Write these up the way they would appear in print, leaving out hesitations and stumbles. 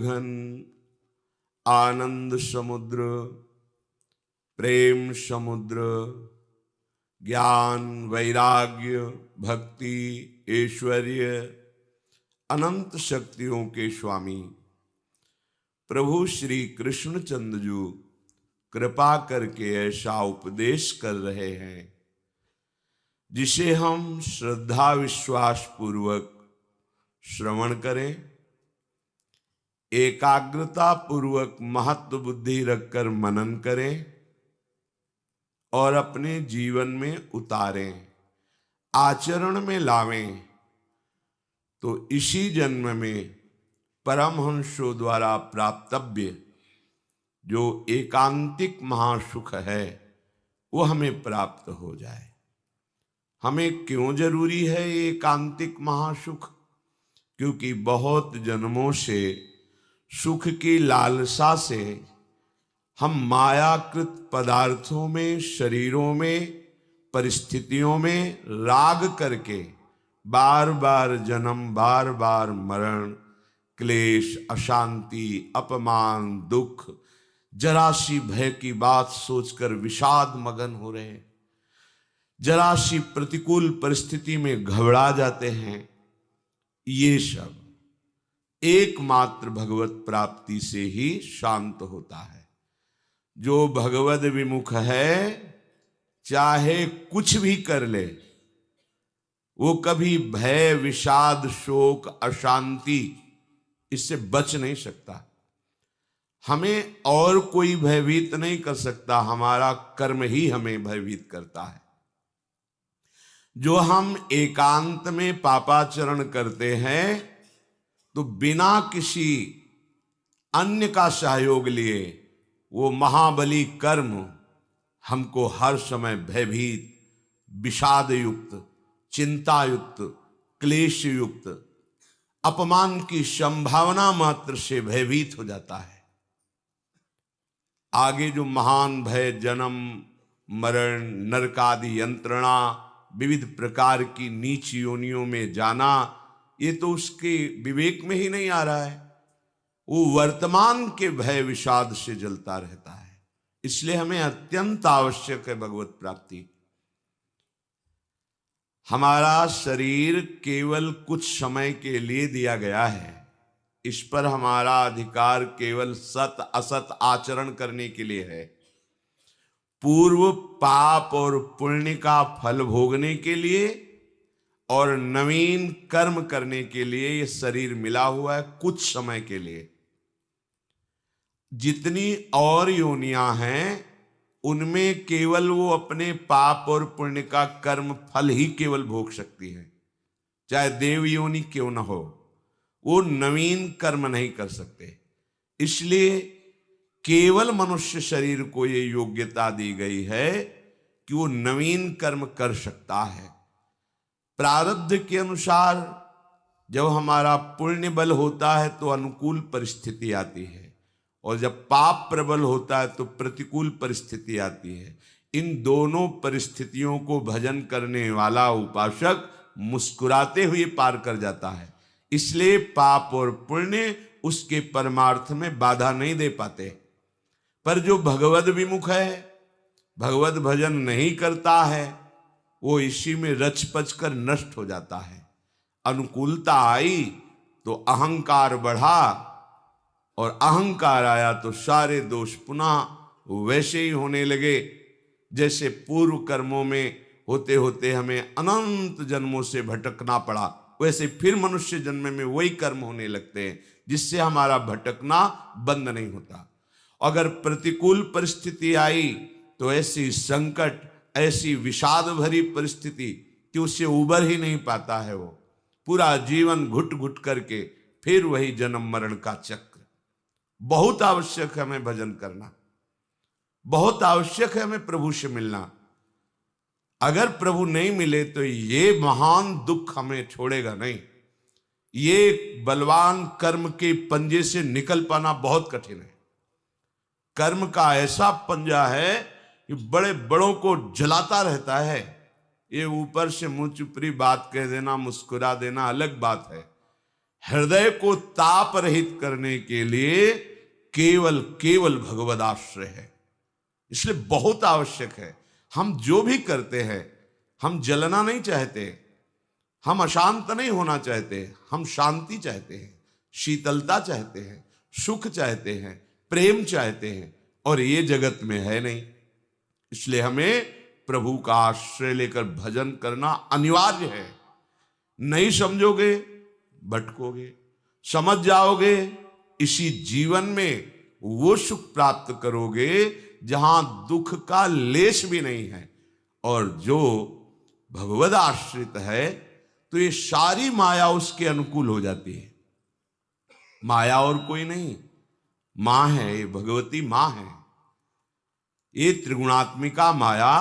घन आनंद समुद्र, प्रेम समुद्र, ज्ञान वैराग्य भक्ति ऐश्वर्य अनंत शक्तियों के स्वामी प्रभु श्री कृष्णचंद्र जी कृपा करके ऐसा उपदेश कर रहे हैं जिसे हम श्रद्धा विश्वास पूर्वक श्रवण करें, एकाग्रता पूर्वक महत्व बुद्धि रखकर मनन करें और अपने जीवन में उतारें, आचरण में लावें, तो इसी जन्म में परमहंसों द्वारा प्राप्तव्य जो एकांतिक महासुख है वो हमें प्राप्त हो जाए। हमें क्यों जरूरी है ये एकांतिक महासुख? क्योंकि बहुत जन्मों से सुख की लालसा से हम मायाकृत पदार्थों में, शरीरों में, परिस्थितियों में राग करके बार बार जन्म, बार बार मरण, क्लेश, अशांति, अपमान, दुख, जरा सी भय की बात सोचकर विषाद मगन हो रहे, जरा सी प्रतिकूल परिस्थिति में घबरा जाते हैं। ये सब एकमात्र भगवत प्राप्ति से ही शांत होता है। जो भगवद विमुख है चाहे कुछ भी कर ले, वो कभी भय, विषाद, शोक, अशांति इससे बच नहीं सकता। हमें और कोई भयभीत नहीं कर सकता, हमारा कर्म ही हमें भयभीत करता है। जो हम एकांत में पापाचरण करते हैं तो बिना किसी अन्य का सहयोग लिए वो महाबली कर्म हमको हर समय भयभीत, विषाद युक्त, चिंता युक्त, क्लेश युक्त, अपमान की संभावना मात्र से भयभीत हो जाता है। आगे जो महान भय, जन्म मरण, नरकादि यंत्रणा, विविध प्रकार की नीच योनियों में जाना, ये तो उसके विवेक में ही नहीं आ रहा है। वो वर्तमान के भय विषाद से जलता रहता है। इसलिए हमें अत्यंत आवश्यक है भगवत प्राप्ति। हमारा शरीर केवल कुछ समय के लिए दिया गया है। इस पर हमारा अधिकार केवल सत असत आचरण करने के लिए है। पूर्व पाप और पुण्य का फल भोगने के लिए और नवीन कर्म करने के लिए ये शरीर मिला हुआ है, कुछ समय के लिए। जितनी और योनियां हैं उनमें केवल वो अपने पाप और पुण्य का कर्म फल ही केवल भोग सकती है, चाहे देव योनि क्यों न हो। वो नवीन कर्म नहीं कर सकते। इसलिए केवल मनुष्य शरीर को ये योग्यता दी गई है कि वो नवीन कर्म कर सकता है। प्रारब्ध के अनुसार जब हमारा पुण्य बल होता है तो अनुकूल परिस्थिति आती है, और जब पाप प्रबल होता है तो प्रतिकूल परिस्थिति आती है। इन दोनों परिस्थितियों को भजन करने वाला उपासक मुस्कुराते हुए पार कर जाता है। इसलिए पाप और पुण्य उसके परमार्थ में बाधा नहीं दे पाते। पर जो भगवद विमुख है, भगवद भजन नहीं करता है, वो इसी में रच पच कर नष्ट हो जाता है। अनुकूलता आई तो अहंकार बढ़ा, और अहंकार आया तो सारे दोष पुनः वैसे ही होने लगे जैसे पूर्व कर्मों में होते होते हमें अनंत जन्मों से भटकना पड़ा। वैसे फिर मनुष्य जन्म में वही कर्म होने लगते हैं जिससे हमारा भटकना बंद नहीं होता। अगर प्रतिकूल परिस्थिति आई तो ऐसी संकट, ऐसी विषाद भरी परिस्थिति कि उससे उबर ही नहीं पाता है। वो पूरा जीवन घुट घुट करके फिर वही जन्म मरण का चक्र। बहुत आवश्यक है हमें भजन करना, बहुत आवश्यक है हमें प्रभु से मिलना। अगर प्रभु नहीं मिले तो ये महान दुख हमें छोड़ेगा नहीं। ये बलवान कर्म के पंजे से निकल पाना बहुत कठिन है। कर्म का ऐसा पंजा है कि बड़े बड़ों को जलाता रहता है। ये ऊपर से मुंह चुपड़ी बात कह देना, मुस्कुरा देना अलग बात हृदय को ताप रहित करने के लिए केवल केवल भगवदाश्रय है। इसलिए बहुत आवश्यक है। हम जो भी करते हैं, हम जलना नहीं चाहते, हम अशांत नहीं होना चाहते, हम शांति चाहते हैं, शीतलता चाहते हैं, सुख चाहते हैं, प्रेम चाहते हैं, और ये जगत में है नहीं। इसलिए हमें प्रभु का आश्रय लेकर भजन करना अनिवार्य है। नहीं समझोगे भटकोगे, समझ जाओगे इसी जीवन में वो सुख प्राप्त करोगे जहां दुख का लेश भी नहीं है। और जो भगवद आश्रित है तो ये सारी माया उसके अनुकूल हो जाती है। माया और कोई नहीं, मां है, ये भगवती मां है। ये त्रिगुणात्मिका माया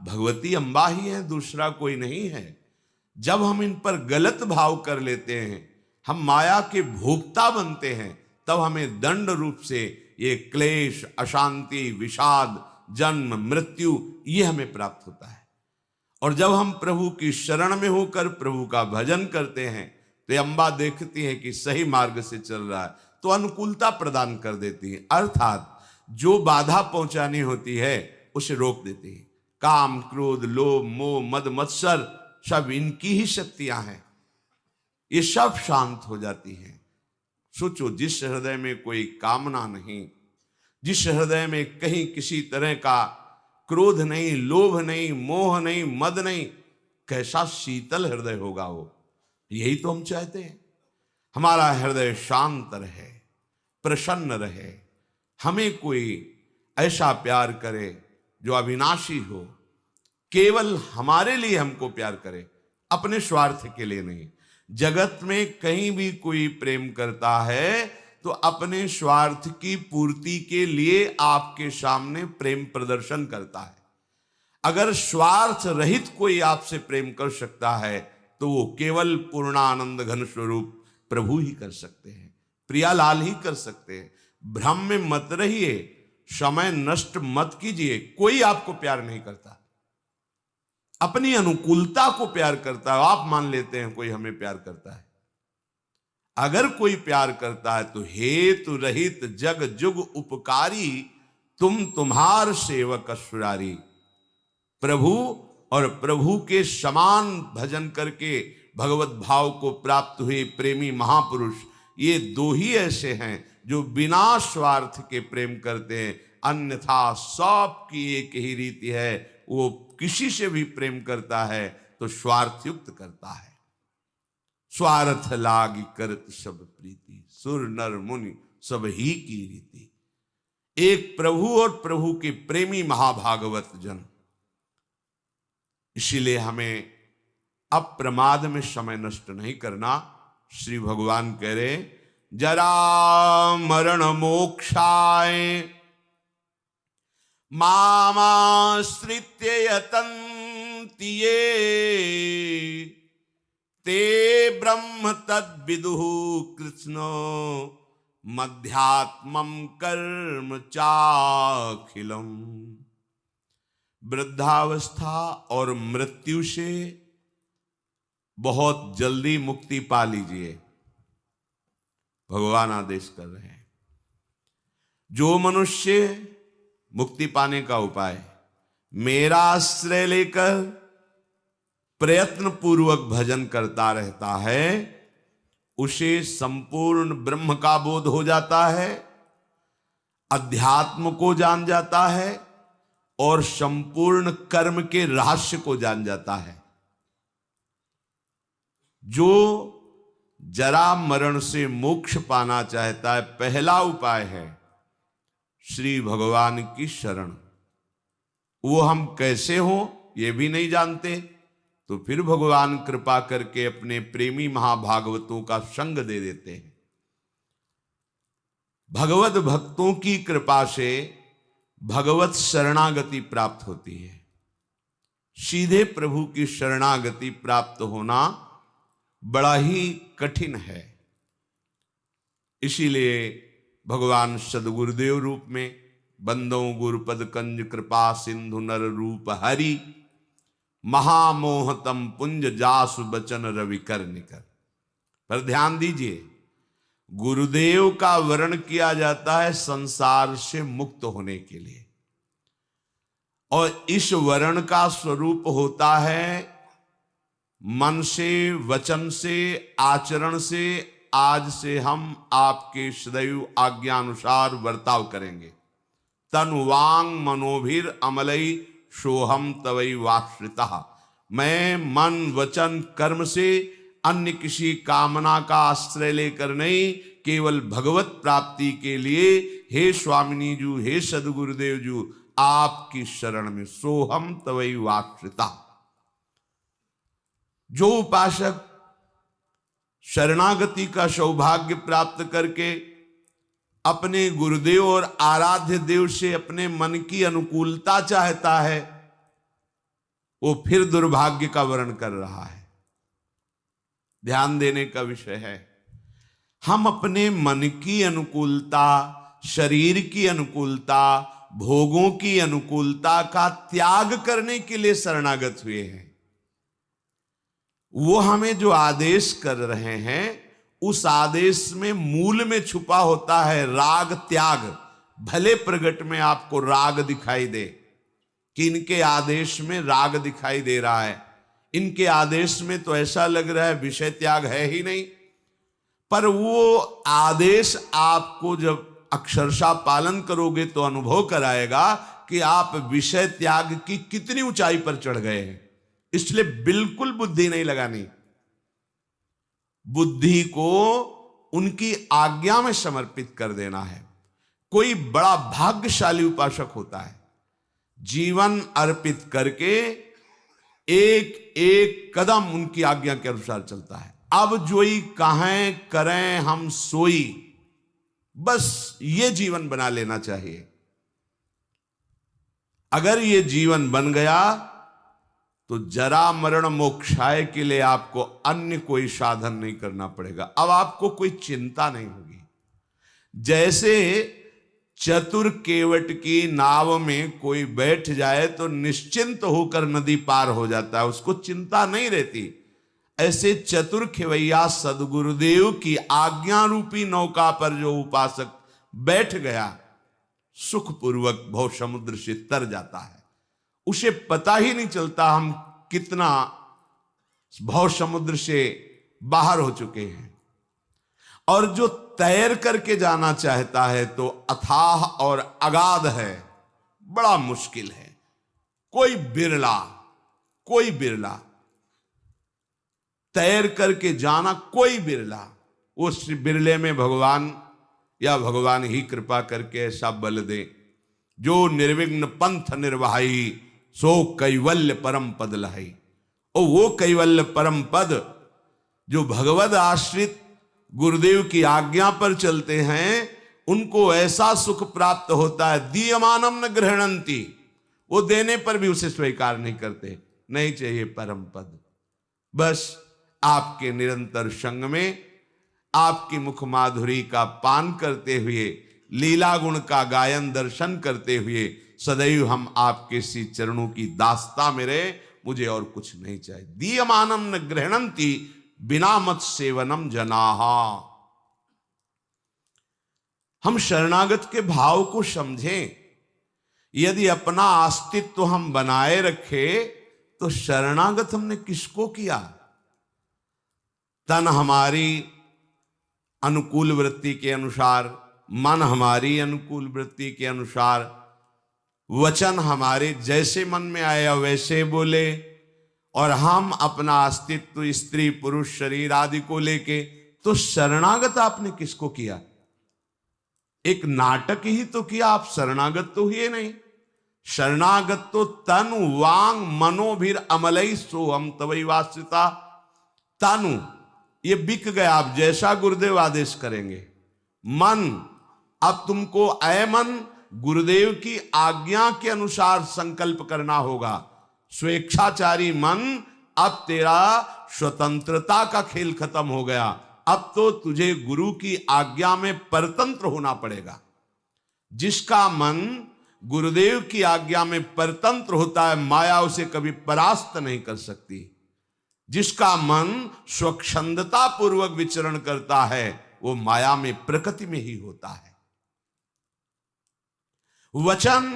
भगवती अम्बा ही है, दूसरा कोई नहीं है। जब हम इन पर गलत भाव कर लेते हैं, हम माया के भोक्ता बनते हैं, तब हमें दंड रूप से ये क्लेश, अशांति, विषाद, जन्म, मृत्यु ये हमें प्राप्त होता है। और जब हम प्रभु की शरण में होकर प्रभु का भजन करते हैं तो ये अम्बा देखती है कि सही मार्ग से चल रहा है, तो अनुकूलता प्रदान कर देती है, अर्थात जो बाधा पहुंचानी होती है उसे रोक देती है। काम, क्रोध, लोभ, मोह, मद, मत्सर सब इनकी ही शक्तियां हैं, ये सब शांत हो जाती हैं। सोचो, जिस हृदय में कोई कामना नहीं, जिस हृदय में कहीं किसी तरह का क्रोध नहीं, लोभ नहीं, मोह नहीं, मद नहीं, कैसा शीतल हृदय होगा वो। यही तो हम चाहते हैं, हमारा हृदय शांत रहे, प्रसन्न रहे, हमें कोई ऐसा प्यार करे जो अविनाशी हो, केवल हमारे लिए हमको प्यार करे, अपने स्वार्थ के लिए नहीं। जगत में कहीं भी कोई प्रेम करता है तो अपने स्वार्थ की पूर्ति के लिए आपके सामने प्रेम प्रदर्शन करता है। अगर स्वार्थ रहित कोई आपसे प्रेम कर सकता है तो वो केवल पूर्णानंद घन स्वरूप प्रभु ही कर सकते हैं, प्रियालाल ही कर सकते हैं। भ्रम में मत रहिए, समय नष्ट मत कीजिए। कोई आपको प्यार नहीं करता, अपनी अनुकूलता को प्यार करता है। आप मान लेते हैं कोई हमें प्यार करता है। अगर कोई प्यार करता है तो हेतु रहित जग जुग उपकारी, तुम तुम्हार सेवक असुरारी। प्रभु और प्रभु के समान भजन करके भगवत भाव को प्राप्त हुए प्रेमी महापुरुष, ये दो ही ऐसे हैं जो बिना स्वार्थ के प्रेम करते हैं। अन्यथा सबकी एक ही रीति है, वो किसी से भी प्रेम करता है तो स्वार्थ युक्त करता है। स्वार्थ लागी करत सब प्रीति, सुर नर मुनि सब ही की रीति। एक प्रभु और प्रभु के प्रेमी महाभागवत जन। इसीलिए हमें अप्रमाद में समय नष्ट नहीं करना। श्री भगवान कह रहे, जरा मरण मोक्षाय मामाश्रित्य यतन्ति ये, ते ब्रह्म तद्विदुः कृष्णो मध्यात्मं कर्म चाखिलम। वृद्धावस्था और मृत्यु से बहुत जल्दी मुक्ति पा लीजिए, भगवान आदेश कर रहे हैं। जो मनुष्य मुक्ति पाने का उपाय मेरा आश्रय लेकर प्रयत्न पूर्वक भजन करता रहता है, उसे संपूर्ण ब्रह्म का बोध हो जाता है, अध्यात्म को जान जाता है और संपूर्ण कर्म के रहस्य को जान जाता है। जो जरा मरण से मोक्ष पाना चाहता है, पहला उपाय है श्री भगवान की शरण। वो हम कैसे हों ये भी नहीं जानते, तो फिर भगवान कृपा करके अपने प्रेमी महाभागवतों का संग दे देते हैं। भगवत भक्तों की कृपा से भगवत शरणागति प्राप्त होती है। सीधे प्रभु की शरणागति प्राप्त होना बड़ा ही कठिन है। इसीलिए भगवान सदगुरुदेव रूप में बंदों गुरुपद कंज कृपा सिंधु नर रूप हरि, महामोहतम पुंज जासु बचन रवि कर निकर। पर ध्यान दीजिए, गुरुदेव का वर्ण किया जाता है संसार से मुक्त होने के लिए, और इस वर्ण का स्वरूप होता है मन से, वचन से, आचरण से। आज से हम आपके सदैव आज्ञानुसार बर्ताव करेंगे। तन वांग मनोभिर अमलई सोहम तवई वाश्रिता। मैं मन वचन कर्म से अन्य किसी कामना का आश्रय लेकर नहीं, केवल भगवत प्राप्ति के लिए हे स्वामिनी जू, हे सदगुरुदेव जू, आपकी शरण में सोहम तवई वाश्रिता। जो उपासक शरणागति का सौभाग्य प्राप्त करके अपने गुरुदेव और आराध्य देव से अपने मन की अनुकूलता चाहता है, वो फिर दुर्भाग्य का वर्ण कर रहा है। ध्यान देने का विषय है, हम अपने मन की अनुकूलता, शरीर की अनुकूलता, भोगों की अनुकूलता का त्याग करने के लिए शरणागत हुए हैं। वो हमें जो आदेश कर रहे हैं, उस आदेश में मूल में छुपा होता है राग त्याग। भले प्रगट में आपको राग दिखाई दे कि इनके आदेश में राग दिखाई दे रहा है, इनके आदेश में तो ऐसा लग रहा है विषय त्याग है ही नहीं, पर वो आदेश आपको जब अक्षरशः पालन करोगे तो अनुभव कराएगा कि आप विषय त्याग की कितनी ऊंचाई पर चढ़ गए हैं। इसलिए बिल्कुल बुद्धि नहीं लगानी, बुद्धि को उनकी आज्ञा में समर्पित कर देना है। कोई बड़ा भाग्यशाली उपासक होता है, जीवन अर्पित करके एक एक कदम उनकी आज्ञा के अनुसार चलता है। अब जोई कहें करें हम सोई, बस ये जीवन बना लेना चाहिए। अगर ये जीवन बन गया तो जरा मरण मोक्षाय के लिए आपको अन्य कोई साधन नहीं करना पड़ेगा। अब आपको कोई चिंता नहीं होगी। जैसे चतुर केवट की नाव में कोई बैठ जाए तो निश्चिंत होकर नदी पार हो जाता है, उसको चिंता नहीं रहती। ऐसे चतुर खेवैया सदगुरुदेव की आज्ञा रूपी नौका पर जो उपासक बैठ गया, सुखपूर्वक भव समुद्र से तर जाता है। उसे पता ही नहीं चलता हम कितना भव समुद्र से बाहर हो चुके हैं। और जो तैर करके जाना चाहता है तो अथाह और अगाध है, बड़ा मुश्किल है। कोई बिरला तैर करके जाना, कोई बिरला। उस बिरले में भगवान या भगवान ही कृपा करके ऐसा बल दे जो निर्विघ्न पंथ निर्वाही, सो कैवल्य परम पद लहाई। और वो कैवल्य परम पद जो भगवद आश्रित गुरुदेव की आज्ञा पर चलते हैं, उनको ऐसा सुख प्राप्त होता है, दीयमानम न गृहणंती, वो देने पर भी उसे स्वीकार नहीं करते। नहीं चाहिए परम पद, बस आपके निरंतर संग में, आपकी मुख माधुरी का पान करते हुए, लीला गुण का गायन दर्शन करते हुए सदैव हम आपके सी चरणों की दास्ता में रहे। मुझे और कुछ नहीं चाहिए। दीयमानम न गृहणंती बिना मत सेवनम जनाहा। हम शरणागत के भाव को समझें। यदि अपना अस्तित्व हम बनाए रखे तो शरणागत हमने किसको किया? तन हमारी अनुकूल वृत्ति के अनुसार, मन हमारी अनुकूल वृत्ति के अनुसार, वचन हमारे जैसे मन में आया वैसे बोले, और हम अपना अस्तित्व स्त्री पुरुष शरीर आदि को लेके। तो शरणागत आपने किसको किया? एक नाटक ही तो किया, आप शरणागत तो हुए नहीं। शरणागत तो तनु वांग मनोभिर अमलई सोहम तवई वास्यता। तनु ये बिक गया, आप जैसा गुरुदेव आदेश करेंगे। मन, अब तुमको ऐ मन गुरुदेव की आज्ञा के अनुसार संकल्प करना होगा। स्वेच्छाचारी मन, अब तेरा स्वतंत्रता का खेल खत्म हो गया। अब तो तुझे गुरु की आज्ञा में परतंत्र होना पड़ेगा। जिसका मन गुरुदेव की आज्ञा में परतंत्र होता है, माया उसे कभी परास्त नहीं कर सकती। जिसका मन स्वच्छंदता पूर्वक विचरण करता है वो माया में प्रकृति में ही होता है। वचन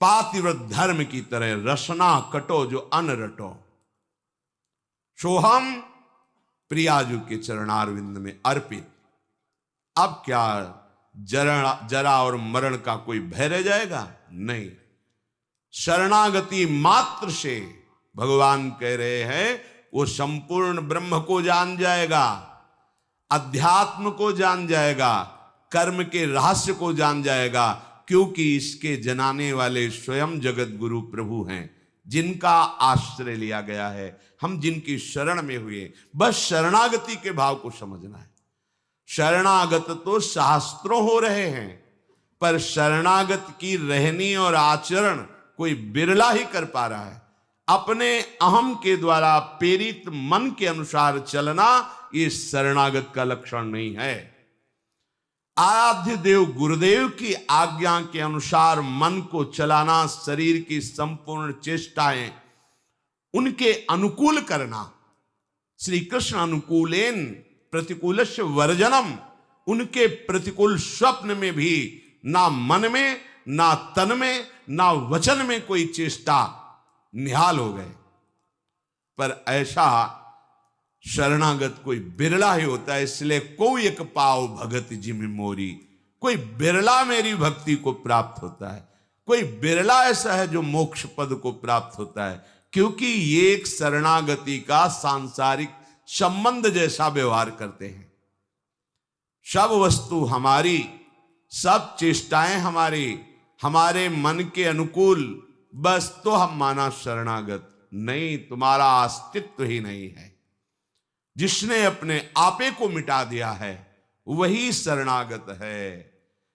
पातिव्रत धर्म की तरह रसना कटो जो अन रटो, सोहम प्रियाजू के चरणारविंद में अर्पित। अब क्या जरा और मरण का कोई भय रह जाएगा? नहीं। शरणागति मात्र से भगवान कह रहे हैं वो संपूर्ण ब्रह्म को जान जाएगा, अध्यात्म को जान जाएगा, कर्म के रहस्य को जान जाएगा, क्योंकि इसके जनाने वाले स्वयं जगत गुरु प्रभु हैं, जिनका आश्रय लिया गया है, हम जिनकी शरण में हुए। बस शरणागति के भाव को समझना है। शरणागत तो शास्त्रों हो रहे हैं, पर शरणागत की रहनी और आचरण कोई बिरला ही कर पा रहा है। अपने अहम के द्वारा प्रेरित मन के अनुसार चलना ये शरणागत का लक्षण नहीं है। आराध्य देव गुरुदेव की आज्ञा के अनुसार मन को चलाना, शरीर की संपूर्ण चेष्टाएं उनके अनुकूल करना, श्री कृष्ण अनुकूलेन प्रतिकूलस्य वर्जनम, उनके प्रतिकूल स्वप्न में भी ना मन में, ना तन में, ना वचन में कोई चेष्टा निहाल हो गए। पर ऐसा शरणागत कोई बिरला ही होता है। इसलिए कोई एक पाव भगत जिमि मोरी, कोई बिरला मेरी भक्ति को प्राप्त होता है, कोई बिरला ऐसा है जो मोक्ष पद को प्राप्त होता है, क्योंकि ये एक शरणागति का सांसारिक संबंध जैसा व्यवहार करते हैं। सब वस्तु हमारी, सब चेष्टाएं हमारी, हमारे मन के अनुकूल, बस तो हम माना शरणागत। नहीं, तुम्हारा अस्तित्व ही नहीं है। जिसने अपने आपे को मिटा दिया है वही शरणागत है।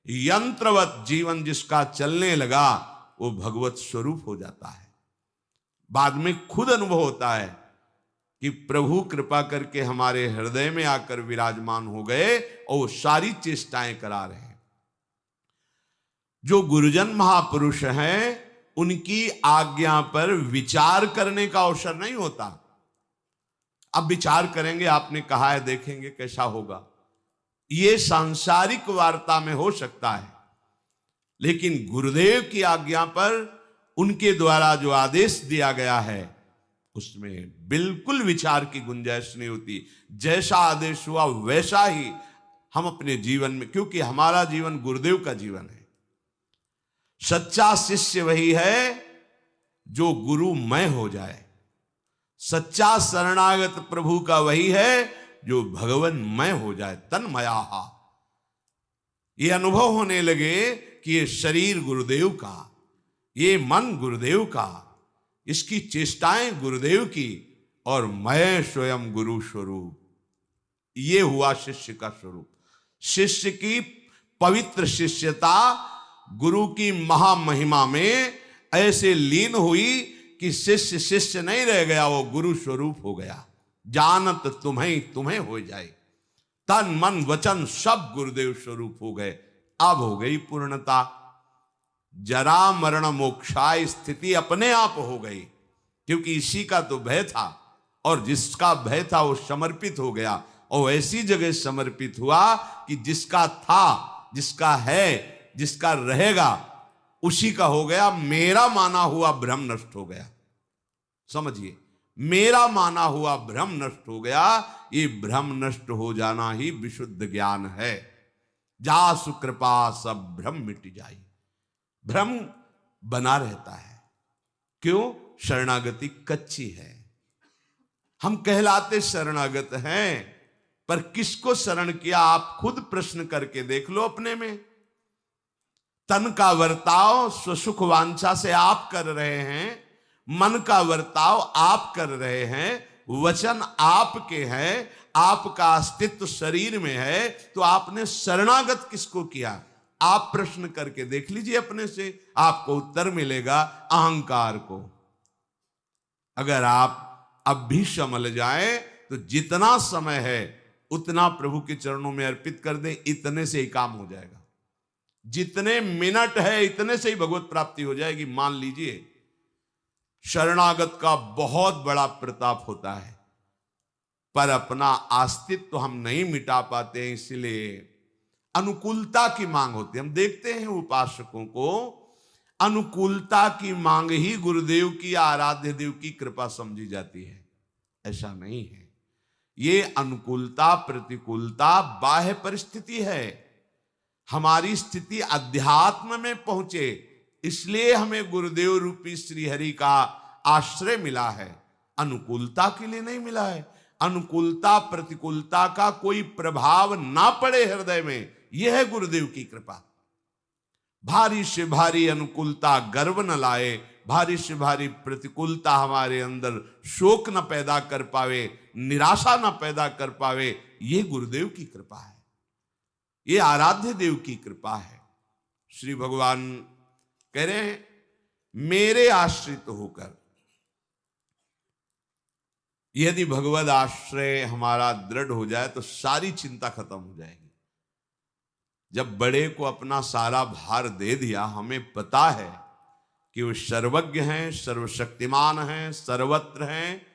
यंत्रवत जीवन जिसका चलने लगा वो भगवत स्वरूप हो जाता है। बाद में खुद अनुभव होता है कि प्रभु कृपा करके हमारे हृदय में आकर विराजमान हो गए और वो सारी चेष्टाएं करा रहे हैं। जो गुरुजन महापुरुष हैं उनकी आज्ञा पर विचार करने का अवसर नहीं होता। अब विचार करेंगे, आपने कहा है, देखेंगे कैसा होगा। ये सांसारिक वार्ता में हो सकता है, लेकिन गुरुदेव की आज्ञा पर उनके द्वारा जो आदेश दिया गया है उसमें बिल्कुल विचार की गुंजाइश नहीं होती। जैसा आदेश हुआ वैसा ही हम अपने जीवन में, क्योंकि हमारा जीवन गुरुदेव का जीवन है। सच्चा शिष्य वही है जो गुरुमय हो जाए। सच्चा शरणागत प्रभु का वही है जो भगवनमय हो जाए, तन्मया। ये अनुभव होने लगे कि ये शरीर गुरुदेव का, ये मन गुरुदेव का, इसकी चेष्टाएं गुरुदेव की, और मैं स्वयं गुरु स्वरूप। ये हुआ शिष्य का स्वरूप। शिष्य की पवित्र शिष्यता गुरु की महामहिमा में ऐसे लीन हुई कि शिष्य शिष्य नहीं रह गया, वो गुरु स्वरूप हो गया। जानत तुम्हें तुम्हें हो जाए, तन मन वचन सब गुरुदेव स्वरूप हो गए। अब हो गई पूर्णता। जरा मरण मोक्षाय स्थिति अपने आप हो गई, क्योंकि इसी का तो भय था, और जिसका भय था वो समर्पित हो गया, और ऐसी जगह समर्पित हुआ कि जिसका था, जिसका है, जिसका रहेगा, उसी का हो गया। मेरा माना हुआ भ्रम नष्ट हो गया। समझिए, मेरा माना हुआ भ्रम नष्ट हो गया। ये भ्रम नष्ट हो जाना ही विशुद्ध ज्ञान है। जा सुकृपा सब भ्रम मिट जाए। भ्रम बना रहता है, क्यों? शरणागति कच्ची है। हम कहलाते शरणागत हैं, पर किसको शरण किया? आप खुद प्रश्न करके देख लो अपने में। तन का वर्ताव स्वसुख वांछा से आप कर रहे हैं, मन का वर्ताव आप कर रहे हैं, वचन आपके हैं, आपका अस्तित्व शरीर में है, तो आपने शरणागत किसको किया? आप प्रश्न करके देख लीजिए अपने से, आपको उत्तर मिलेगा अहंकार को। अगर आप अब भी संभल जाए तो जितना समय है उतना प्रभु के चरणों में अर्पित कर दें, इतने से ही काम हो जाएगा। जितने मिनट है इतने से ही भगवत प्राप्ति हो जाएगी। मान लीजिए शरणागत का बहुत बड़ा प्रताप होता है, पर अपना अस्तित्व हम नहीं मिटा पाते हैं, इसलिए अनुकूलता की मांग होती है। हम देखते हैं उपासकों को अनुकूलता की मांग ही गुरुदेव की, आराध्य देव की कृपा समझी जाती है। ऐसा नहीं है। ये अनुकूलता प्रतिकूलता बाह्य परिस्थिति है। हमारी स्थिति अध्यात्म में पहुंचे, इसलिए हमें गुरुदेव रूपी श्रीहरि का आश्रय मिला है, अनुकूलता के लिए नहीं मिला है। अनुकूलता प्रतिकूलता का कोई प्रभाव ना पड़े हृदय में, यह है गुरुदेव की कृपा। भारी से भारी अनुकूलता गर्व न लाए, भारी से भारी प्रतिकूलता हमारे अंदर शोक न पैदा कर पावे, निराशा न पैदा कर पावे, यह गुरुदेव की कृपा है, ये आराध्य देव की कृपा है। श्री भगवान कह रहे हैं मेरे आश्रित होकर, यदि भगवद आश्रय हमारा दृढ़ हो जाए तो सारी चिंता खत्म हो जाएगी। जब बड़े को अपना सारा भार दे दिया, हमें पता है कि वो सर्वज्ञ हैं, सर्वशक्तिमान हैं, सर्वत्र हैं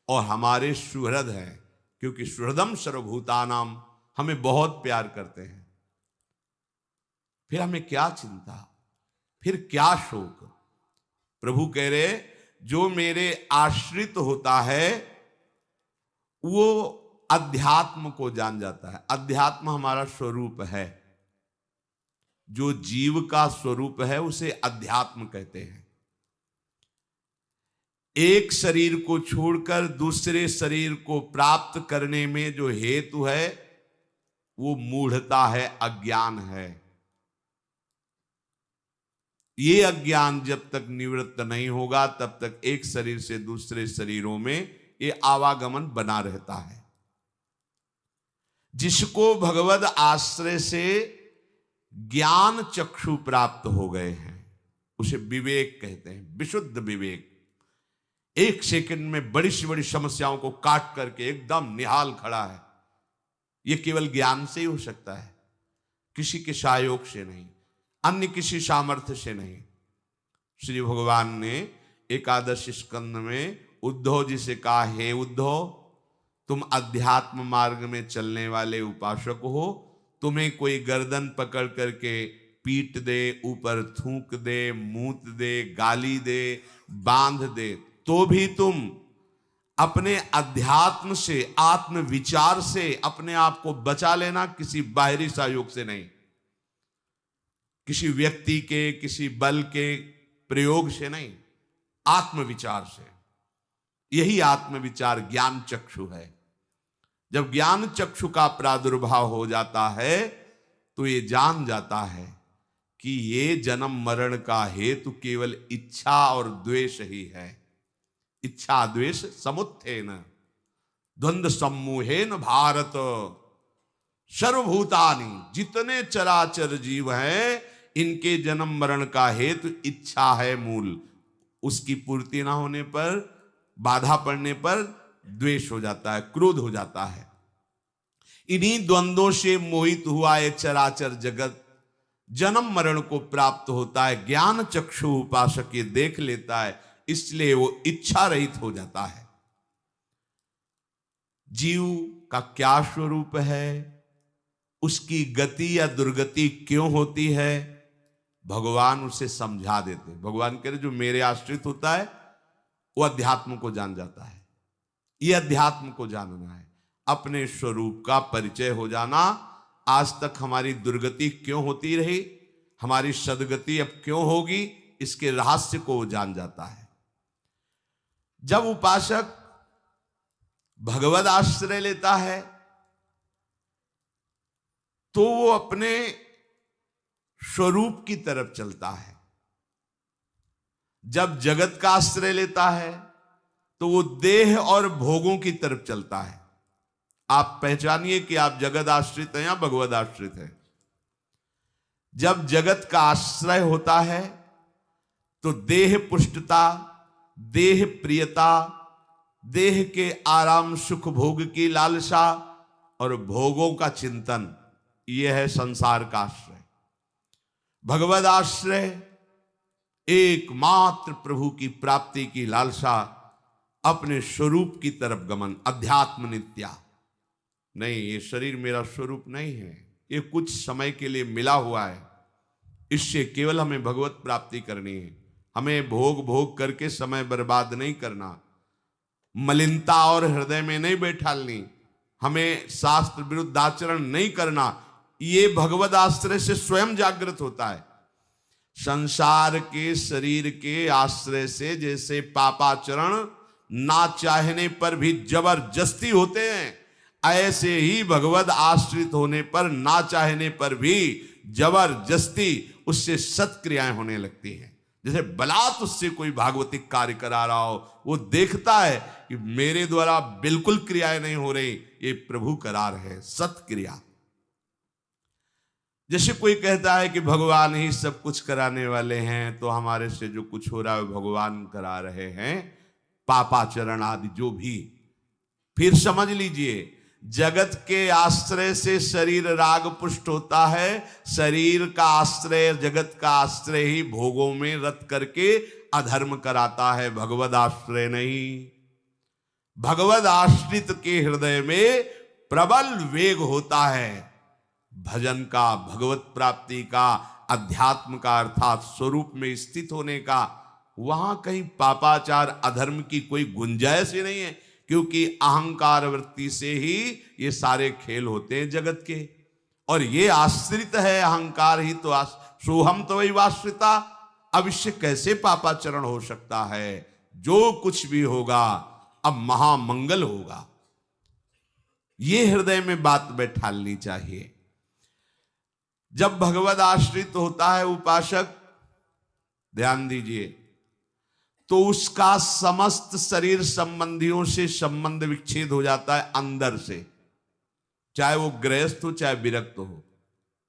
और हमारे सुहृद हैं, क्योंकि सुहृदम सर्वभूतानाम, हमें बहुत प्यार करते हैं। फिर हमें क्या चिंता, फिर क्या शोक। प्रभु कह रहे जो मेरे आश्रित होता है वो अध्यात्म को जान जाता है। अध्यात्म हमारा स्वरूप है, जो जीव का स्वरूप है उसे अध्यात्म कहते हैं। एक शरीर को छोड़कर दूसरे शरीर को प्राप्त करने में जो हेतु है वो मूढ़ता है, अज्ञान है। ये अज्ञान जब तक निवृत्त नहीं होगा तब तक एक शरीर से दूसरे शरीरों में ये आवागमन बना रहता है। जिसको भगवद आश्रय से ज्ञान चक्षु प्राप्त हो गए हैं उसे विवेक कहते हैं, विशुद्ध विवेक। एक सेकंड में बड़ी से बड़ी समस्याओं को काट करके एकदम निहाल खड़ा है। यह केवल ज्ञान से ही हो सकता है, किसी के सहयोग से नहीं, अन्य किसी सामर्थ्य से नहीं। श्री भगवान ने एकादश स्कंद में उद्धव जी से कहा, हे उद्धव, तुम अध्यात्म मार्ग में चलने वाले उपासक हो, तुम्हें कोई गर्दन पकड़ करके पीट दे, ऊपर थूक दे, मूत दे, गाली दे, बांध दे, तो भी तुम अपने अध्यात्म से, आत्म विचार से अपने आप को बचा लेना, किसी बाहरी सहयोग से नहीं, किसी व्यक्ति के, किसी बल के प्रयोग से नहीं, आत्मविचार से। यही आत्मविचार ज्ञान चक्षु है। जब ज्ञान चक्षु का प्रादुर्भाव हो जाता है तो ये जान जाता है कि ये जन्म मरण का हेतु केवल इच्छा और द्वेष ही है। इच्छा द्वेष समुत्थेन द्वंद्व सम्मोहेन भारत सर्वभूतानि, जितने चराचर जीव हैं इनके जन्म मरण का हेतु इच्छा है मूल। उसकी पूर्ति ना होने पर, बाधा पड़ने पर द्वेष हो जाता है, क्रोध हो जाता है। इन्हीं द्वंद्वों से मोहित हुआ ये चराचर जगत जन्म मरण को प्राप्त होता है। ज्ञान चक्षु उपासक ये देख लेता है, इसलिए वो इच्छा रहित हो जाता है। जीव का क्या स्वरूप है, उसकी गति या दुर्गति क्यों होती है, भगवान उसे समझा देते। भगवान कह रहे जो मेरे आश्रित होता है वो अध्यात्म को जान जाता है। ये अध्यात्म को जानना है, अपने स्वरूप का परिचय हो जाना। आज तक हमारी दुर्गति क्यों होती रही, हमारी सदगति अब क्यों होगी, इसके रहस्य को वो जान जाता है। जब उपासक भगवद आश्रय लेता है तो वो अपने स्वरूप की तरफ चलता है। जब जगत का आश्रय लेता है तो वो देह और भोगों की तरफ चलता है। आप पहचानिए कि आप जगत आश्रित हैं या भगवद आश्रित हैं। जब जगत का आश्रय होता है तो देह पुष्टता, देह प्रियता, देह के आराम सुख भोग की लालसा और भोगों का चिंतन, यह है संसार का आश्रय। भगवद आश्रय एकमात्र प्रभु की प्राप्ति की लालसा, अपने स्वरूप की तरफ गमन, अध्यात्म नित्या। नहीं, ये शरीर मेरा स्वरूप नहीं है, ये कुछ समय के लिए मिला हुआ है, इससे केवल हमें भगवत प्राप्ति करनी है। हमें भोग भोग करके समय बर्बाद नहीं करना, मलिनता और हृदय में नहीं बैठालनी, हमें शास्त्र विरुद्ध आचरण नहीं करना। ये भगवत आश्रय से स्वयं जागृत होता है। संसार के शरीर के आश्रय से जैसे पापाचरण ना चाहने पर भी जबरदस्ती होते हैं, ऐसे ही भगवत आश्रित होने पर ना चाहने पर भी जबरदस्ती उससे सत्क्रियाएं होने लगती हैं। जैसे बलात् उससे कोई भागवतिक कार्य करा रहा हो, वो देखता है कि मेरे द्वारा बिल्कुल क्रियाएं नहीं हो रही, ये प्रभु करा रहे, सत्क्रिया। जैसे कोई कहता है कि भगवान ही सब कुछ कराने वाले हैं, तो हमारे से जो कुछ हो रहा है भगवान करा रहे हैं, पापाचरण आदि जो भी। फिर समझ लीजिए, जगत के आश्रय से शरीर राग पुष्ट होता है, शरीर का आश्रय, जगत का आश्रय ही भोगों में रत करके अधर्म कराता है, भगवद आश्रय नहीं। भगवद आश्रित के हृदय में प्रबल वेग होता है भजन का, भगवत प्राप्ति का, अध्यात्म का, अर्थात स्वरूप में स्थित होने का। वहां कहीं पापाचार अधर्म की कोई गुंजाइश ही नहीं है, क्योंकि अहंकार वृत्ति से ही ये सारे खेल होते हैं जगत के, और ये आश्रित है, अहंकार ही तो सोहम तो वही आश्रिता। अब इससे कैसे पापाचरण हो सकता है? जो कुछ भी होगा अब महामंगल होगा, ये हृदय में बात बैठालनी चाहिए। जब भगवद आश्रित होता है उपासक, ध्यान दीजिए, तो उसका समस्त शरीर संबंधियों से संबंध विच्छेद हो जाता है अंदर से, चाहे वो गृहस्थ हो चाहे विरक्त हो।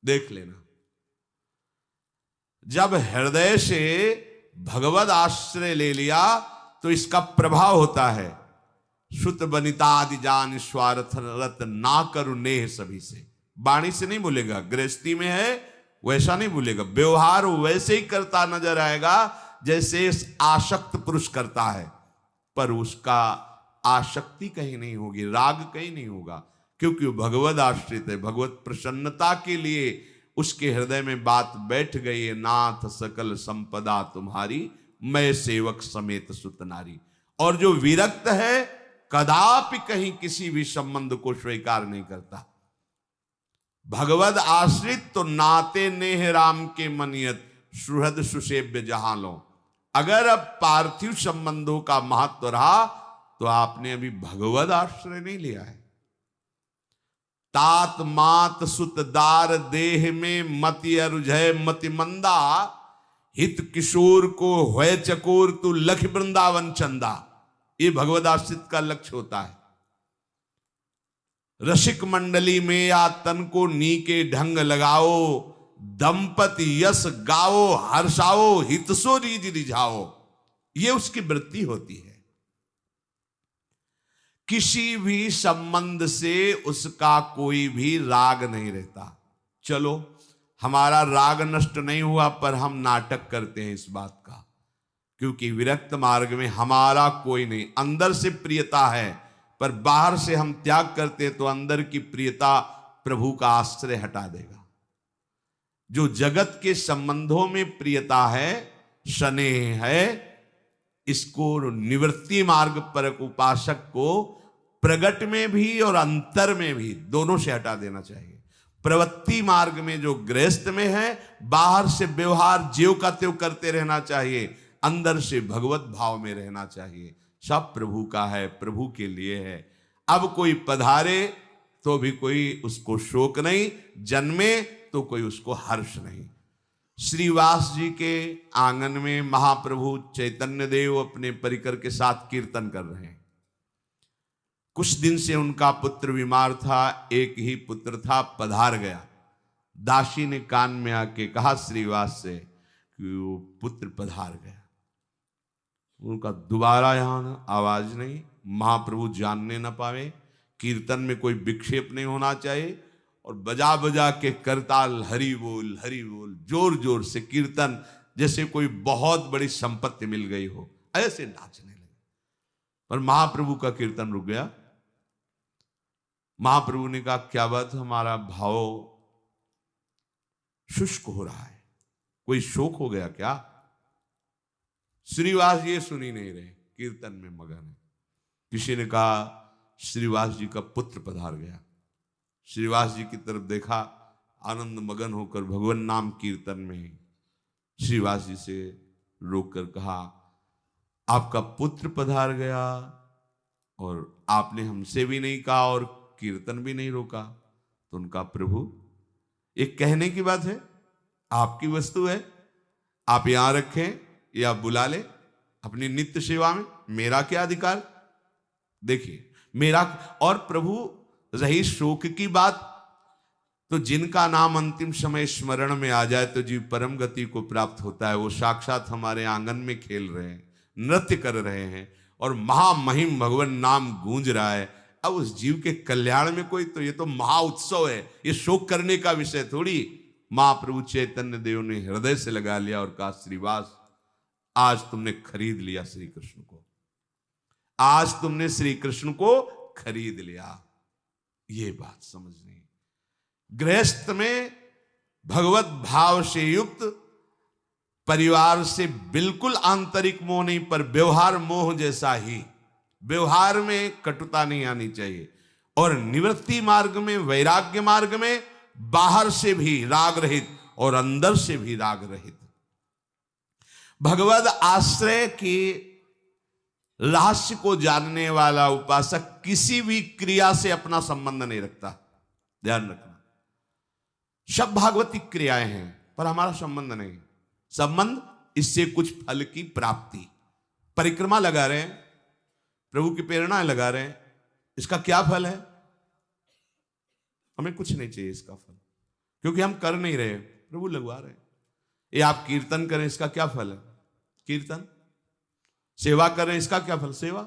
देख लेना, जब हृदय से भगवद आश्रय ले लिया तो इसका प्रभाव होता है, सुत बनिता आदि जान स्वार्थ रत ना करु नेह सभी से। वाणी से नहीं बोलेगा, गृहस्थी में है वैसा नहीं बोलेगा, व्यवहार वैसे ही करता नजर आएगा जैसे आसक्त पुरुष करता है, पर उसका आसक्ति कहीं नहीं होगी, राग कहीं नहीं होगा, क्योंकि वो भगवद आश्रित है। भगवत प्रसन्नता के लिए उसके हृदय में बात बैठ गई है, नाथ सकल संपदा तुम्हारी, मैं सेवक समेत सुत नारी। और जो विरक्त है कदापि कहीं किसी भी संबंध को स्वीकार नहीं करता। भगवद आश्रित तो नाते नेह राम के मनियत, सुहृद सुसेव्य जहां लो। अगर अब पार्थिव संबंधों का महत्व रहा तो आपने अभी भगवद आश्रय नहीं लिया है। तात मात सुत दार देह में मति अरुझय मति मंदा, हित किशोर को होय चकोर तू लख वृंदावन चंदा। ये भगवद आश्रित का लक्ष्य होता है। रसिक मंडली में या तन को नी के ढंग लगाओ, दंपति यश गाओ हर्षाओ, हितसो रीज रिझाओ। ये उसकी वृत्ति होती है। किसी भी संबंध से उसका कोई भी राग नहीं रहता। चलो हमारा राग नष्ट नहीं हुआ, पर हम नाटक करते हैं इस बात का, क्योंकि विरक्त मार्ग में हमारा कोई नहीं, अंदर से प्रियता है, पर बाहर से हम त्याग करते तो अंदर की प्रियता प्रभु का आश्रय हटा देगा। जो जगत के संबंधों में प्रियता है, स्नेह है, इसको निवृत्ति मार्ग पर उपासक को प्रगट में भी और अंतर में भी दोनों से हटा देना चाहिए। प्रवृत्ति मार्ग में जो गृहस्थ में है, बाहर से व्यवहार ज्यों का त्यों करते रहना चाहिए, अंदर से भगवत भाव में रहना चाहिए। सब प्रभु का है, प्रभु के लिए है। अब कोई पधारे तो भी कोई उसको शोक नहीं, जन्मे तो कोई उसको हर्ष नहीं। श्रीवास जी के आंगन में महाप्रभु चैतन्य देव अपने परिकर के साथ कीर्तन कर रहे हैं। कुछ दिन से उनका पुत्र बीमार था, एक ही पुत्र था, पधार गया। दासी ने कान में आके कहा श्रीवास से कि वो पुत्र पधार गया। उनका दोबारा यहां आवाज नहीं, महाप्रभु जानने न पावे, कीर्तन में कोई विक्षेप नहीं होना चाहिए, और बजा बजा के करताल हरि बोल जोर जोर से कीर्तन जैसे कोई बहुत बड़ी संपत्ति मिल गई हो, ऐसे नाचने लगे। पर महाप्रभु का कीर्तन रुक गया। महाप्रभु ने कहा, क्या बात, हमारा भाव शुष्क हो रहा है, कोई शोक हो गया क्या? श्रीवास ये सुन ही नहीं रहे, कीर्तन में मगन है। किसी ने कहा, श्रीवास जी का पुत्र पधार गया। श्रीवास जी की तरफ देखा, आनंद मगन होकर भगवान नाम कीर्तन में। श्रीवास जी से रोककर कहा, आपका पुत्र पधार गया और आपने हमसे भी नहीं कहा और कीर्तन भी नहीं रोका। तो उनका, प्रभु एक कहने की बात है, आपकी वस्तु है, आप यहां रखें या बुला ले अपनी नित्य सेवा में, मेरा क्या अधिकार? देखिए मेरा। और प्रभु रही शोक की बात, तो जिनका नाम अंतिम समय स्मरण में आ जाए तो जीव परम गति को प्राप्त होता है। वो साक्षात हमारे आंगन में खेल रहे हैं, नृत्य कर रहे हैं और महामहिम भगवान नाम गूंज रहा है। अब उस जीव के कल्याण में कोई, तो ये तो महा उत्सव है, ये शोक करने का विषय थोड़ी। महाप्रभु चैतन्य देव ने हृदय से लगा लिया और कहा, श्रीवास आज तुमने खरीद लिया श्री कृष्ण को, आज तुमने श्री कृष्ण को खरीद लिया। ये बात समझनी। गृहस्थ में भगवत भाव से युक्त, परिवार से बिल्कुल आंतरिक मोह नहीं, पर व्यवहार मोह जैसा ही। व्यवहार में कटुता नहीं आनी चाहिए, और निवृत्ति मार्ग में, वैराग्य मार्ग में बाहर से भी राग रहित और अंदर से भी राग रहित। भगवद आश्रय के रहस्य को जानने वाला उपासक किसी भी क्रिया से अपना संबंध नहीं रखता। ध्यान रखना, सब भागवतिक क्रियाएं हैं पर हमारा संबंध नहीं। संबंध इससे कुछ फल की प्राप्ति। परिक्रमा लगा रहे हैं, प्रभु की प्रेरणा लगा रहे हैं, इसका क्या फल है? हमें कुछ नहीं चाहिए इसका फल, क्योंकि हम कर नहीं रहे, प्रभु लगवा रहे हैं। ये आप कीर्तन करें, इसका क्या फल है? कीर्तन। सेवा करें, इसका क्या फल? सेवा।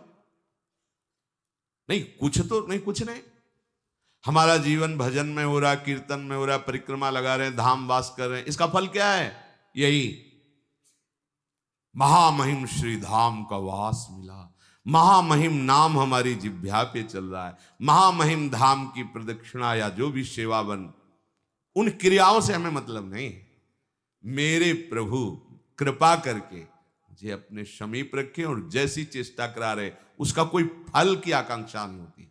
नहीं, कुछ तो नहीं, कुछ नहीं। हमारा जीवन भजन में हो रहा, कीर्तन में हो रहा, परिक्रमा लगा रहे हैं, धाम वास कर रहे हैं, इसका फल क्या है? यही महामहिम श्री धाम का वास मिला, महामहिम नाम हमारी जिह्वा पे चल रहा है, महामहिम धाम की प्रदक्षिणा या जो भी सेवा बन, उन क्रियाओं से हमें मतलब नहीं। मेरे प्रभु कृपा करके मुझे अपने समीप रखे और जैसी चेष्टा करा रहे, उसका कोई फल की आकांक्षा नहीं होती।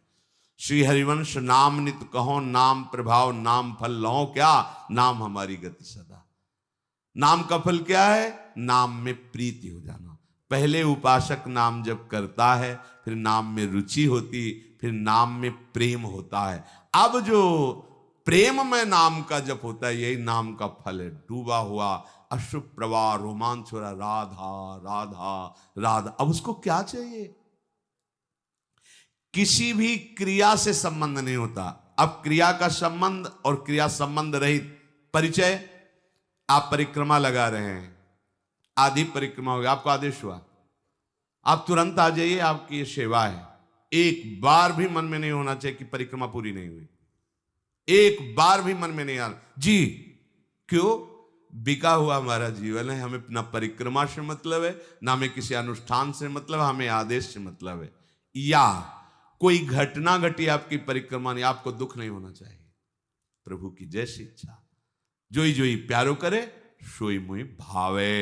श्री हरिवंश नाम नित कहो, नाम प्रभाव नाम फल लो, क्या नाम हमारी गति सदा। नाम का फल क्या है? नाम में प्रीति हो जाना। पहले उपासक नाम जप करता है, फिर नाम में रुचि होती, फिर नाम में प्रेम होता है। अब जो प्रेम में नाम का जप होता है, यही नाम का फल है। डूबा हुआ अश्रु प्रवाह, रोमांच हो रहा, राधा राधा राधा। अब उसको क्या चाहिए? किसी भी क्रिया से संबंध नहीं होता। अब क्रिया का संबंध और क्रिया संबंध रहित परिचय। आप परिक्रमा लगा रहे हैं, आधी परिक्रमा हो गई, आपको आदेश हुआ, आप तुरंत आ जाइए, आपकी ये सेवा है। एक बार भी मन में नहीं होना चाहिए कि परिक्रमा पूरी नहीं हुई। एक बार भी मन में नहीं आना जी। क्यों? बिका हुआ हमारा जीवन है, हमें ना परिक्रमा से मतलब है, ना हमें किसी अनुष्ठान से मतलब, हमें आदेश से मतलब है। या कोई घटना घटी आपकी परिक्रमा नहीं, आपको दुख नहीं होना चाहिए। प्रभु की जैसी इच्छा। जोई जोई प्यारो करे, सोई मुई भावे।